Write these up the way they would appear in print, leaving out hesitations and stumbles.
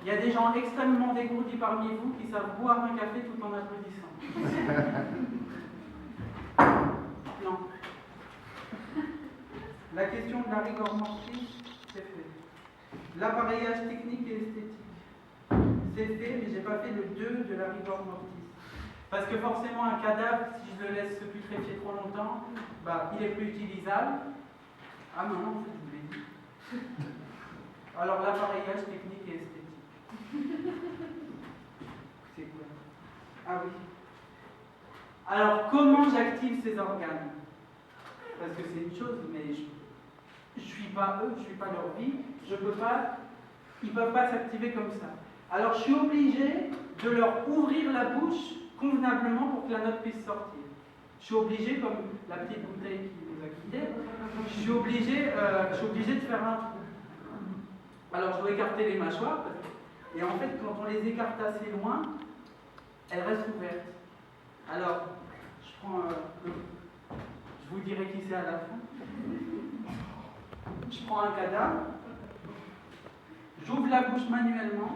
Il y a des gens extrêmement dégourdis parmi vous qui savent boire un café tout en applaudissant. Non. La question de la rigor mortis, c'est fait. L'appareillage technique et esthétique, c'est fait, mais j'ai pas fait le 2 de la rigor mortis. Parce que forcément, un cadavre, si je le laisse se putréfier trop longtemps, bah, il est plus utilisable. Ah non, en fait, je vous l'ai dit. Alors, l'appareillage technique et esthétique. C'est quoi? Ah oui. Alors, comment j'active ces organes? Parce que c'est une chose, mais je ne suis pas eux, je ne suis pas leur vie, je peux pas, ils ne peuvent pas s'activer comme ça. Alors, je suis obligé de leur ouvrir la bouche convenablement pour que la note puisse sortir. Je suis obligé, comme la petite bouteille qui nous a quittés, je suis obligé de faire un trou. Alors, je dois écarter les mâchoires, et en fait, quand on les écarte assez loin, elles restent ouvertes. Alors, je prends je vous dirai qui c'est à la fin. Je prends un cadavre, j'ouvre la bouche manuellement,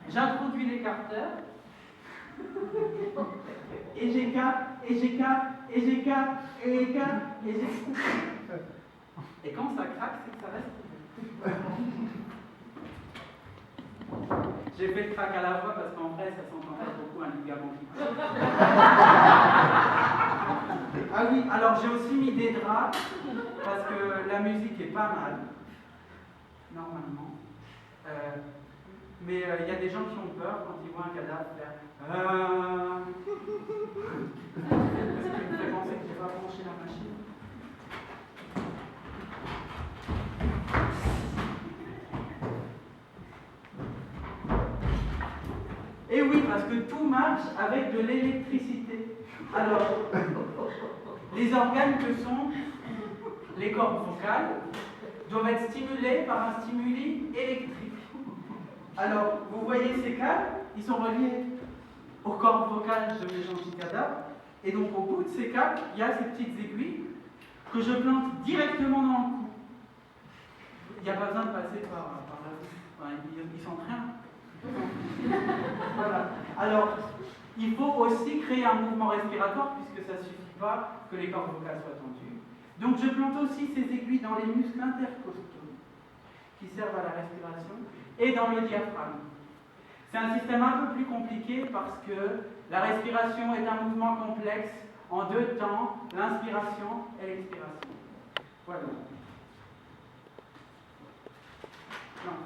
j'introduis l'écarteur, et j'écarte, et j'écarte, et j'écarte, et j'écarte, et j'écarte. Et quand ça craque, c'est que ça reste ouvert. J'ai fait le crack à la voix parce qu'en vrai, ça s'entend pas beaucoup un ligament qui craque. Ah oui, alors j'ai aussi mis des draps parce que la musique est pas mal, normalement. Mais il y a des gens qui ont peur quand ils voient un cadavre faire. Parce qu'il me fait penser que j'ai pas branché la machine. Et oui, parce que tout marche avec de l'électricité. Alors, les organes que sont les cordes vocales doivent être stimulés par un stimuli électrique. Alors, vous voyez ces câbles, ils sont reliés aux cordes vocales de mes gentils cadavres. Et donc, au bout de ces câbles, il y a ces petites aiguilles que je plante directement dans le cou. Il n'y a pas besoin de passer par la bouche. Enfin, ils s'entraînent. Voilà. Alors, il faut aussi créer un mouvement respiratoire puisque ça ne suffit pas que les cordes vocales soient tendues. Donc, je plante aussi ces aiguilles dans les muscles intercostaux qui servent à la respiration et dans le diaphragme. C'est un système un peu plus compliqué parce que la respiration est un mouvement complexe en 2 temps, l'inspiration et l'expiration. Voilà. Non.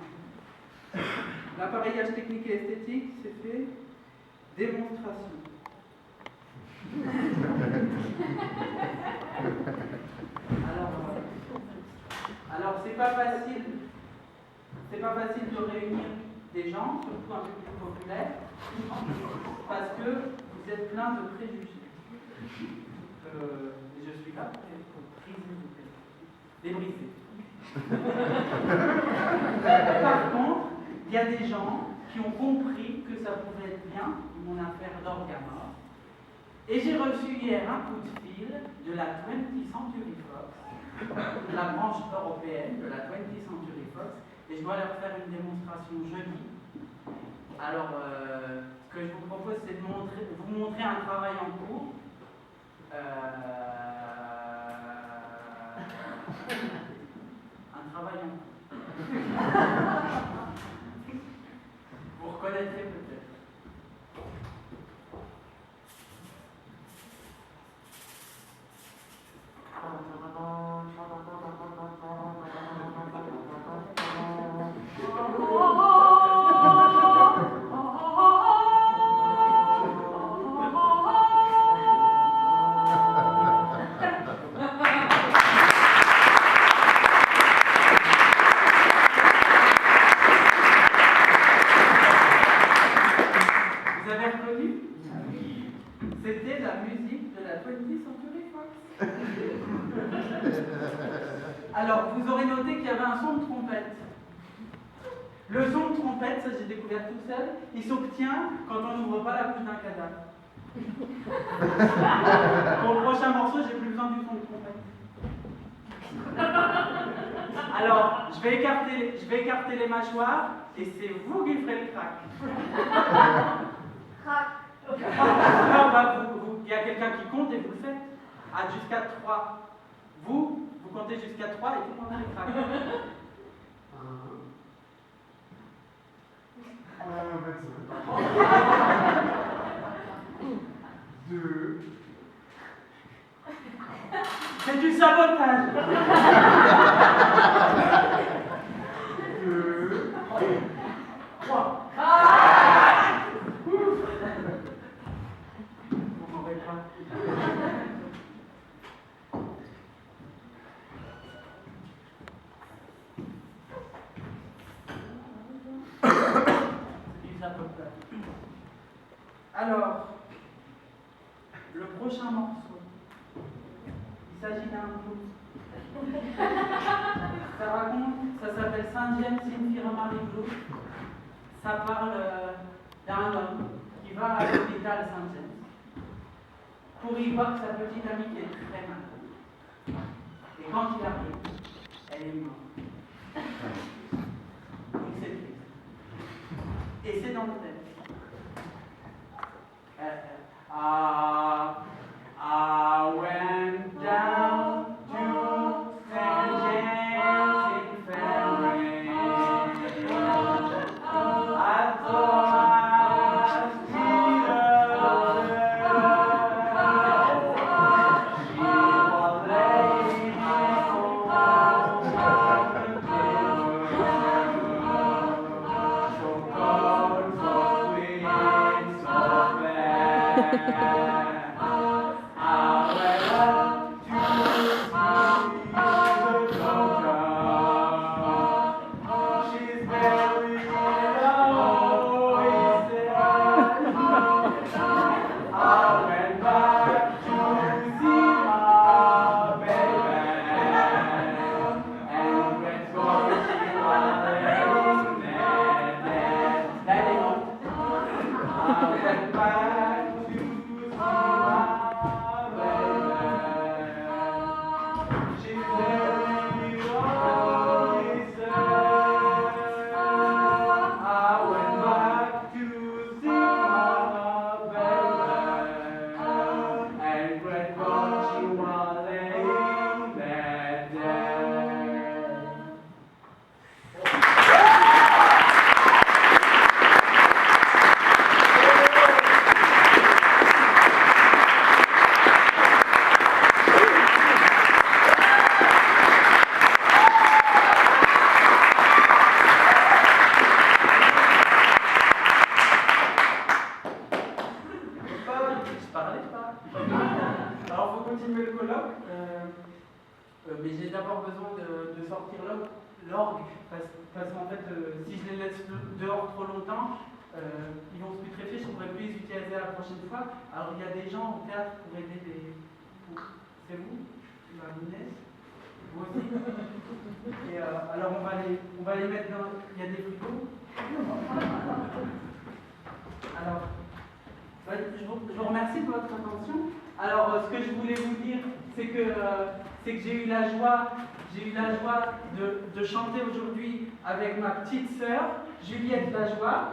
L'appareillage technique et esthétique, c'est fait. Démonstration. Alors c'est pas facile. C'est pas facile de réunir des gens, surtout un peu plus populaires, parce que vous êtes plein de préjugés. Je suis là pour les briser. Par contre, il y a des gens qui ont compris que ça pouvait être bien, mon affaire d'Orgamor. Et j'ai reçu hier un coup de fil de la 20th Century Fox, de la branche européenne de la 20th Century Fox, et je dois leur faire une démonstration jeudi. Alors, ce que je vous propose, c'est de vous montrer un travail en cours. Un travail en cours. Vous reconnaîtrez peut-être. Vous avez reconnu? C'était la musique de la 20th Century Fox. Alors, vous aurez noté qu'il y avait un son de trompette. Le son de trompette, ça j'ai découvert tout seul, il s'obtient quand on n'ouvre pas la bouche d'un cadavre. Pour le prochain morceau, j'ai plus besoin du son de trompette. Alors, je vais écarter les mâchoires et c'est vous qui ferez le crack. Crac. Non, bah, il y a quelqu'un qui compte et vous le faites. Jusqu'à 3. Vous comptez jusqu'à 3 et tout le monde fait le crack. 2. C'est du sabotage. 2. 3. Vous m'aurez pas. Alors, le prochain morceau, il s'agit d'un blues. Ça s'appelle Saint James Infirmary Blues. Ça parle d'un homme qui va à l'hôpital Saint-James pour y voir sa petite amie qui est très malade. Et quand il arrive, elle est morte. Donc c'est triste. Et c'est dans le texte. I went down to St. James Infirmary. I thought I'd see her. She was laying on the table, so cold, so sweet, so bad. Mais j'ai d'abord besoin de sortir l'orgue, parce qu'en fait, si je les laisse dehors trop longtemps, ils vont se putréfier, je ne pourrai plus les utiliser la prochaine fois. Alors il y a des gens au théâtre pour aider les... C'est vous, la Inès, vous aussi. Et alors on va les mettre dans... Il y a des frigos. Alors, je vous remercie de votre attention. Alors, ce que je voulais vous dire, c'est que j'ai eu la joie de chanter aujourd'hui avec ma petite sœur, Juliette Lajoie.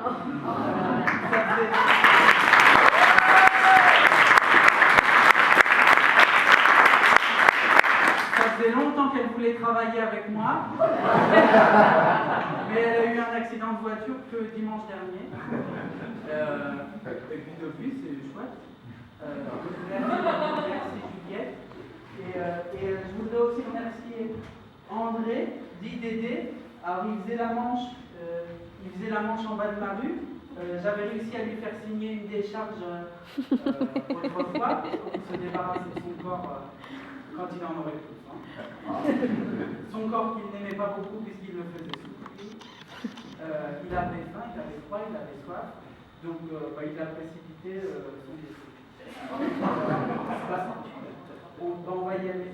Ça faisait longtemps qu'elle voulait travailler avec moi, mais elle a eu un accident de voiture que dimanche dernier. Et puis depuis, c'est chouette. Merci Juliette. Et je voudrais aussi remercier André, dit Dédé. Alors il faisait la manche en bas de ma rue. J'avais réussi à lui faire signer une décharge autrefois pour se débarrasser de son corps quand il en aurait plus. Son corps qu'il n'aimait pas beaucoup puisqu'il le faisait souffrir. Il avait faim, il avait froid, il avait soif. Donc il a précipité son décès. On va y aller.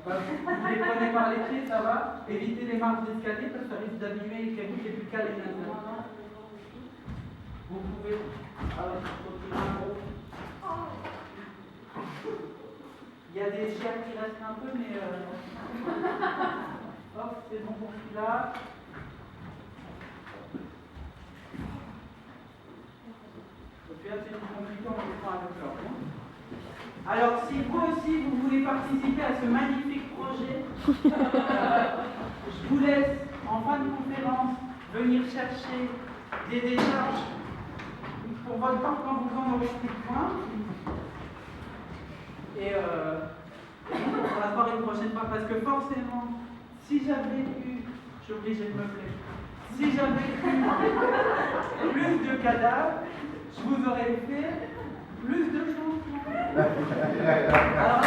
Vous les prenez par les pieds, ça va. Évitez les marches d'escalier parce que ça risque d'abîmer quelqu'un qui est plus calme et maintenant. Vous pouvez. Il y a des chairs qui restent un peu, mais. Hop, c'est bon pour celui-là. Celui-là, c'est plus compliqué, on le prend avec l'autre. Alors, si vous aussi, vous voulez participer à ce magnifique projet, je vous laisse, en fin de conférence, venir chercher des décharges pour votre part quand vous en aurez plus besoin. Et on va voir une prochaine fois, parce que forcément, si j'avais eu, je suis obligé de me plaire, si j'avais eu plus de cadavres, je vous aurais fait plus de changements. Alors,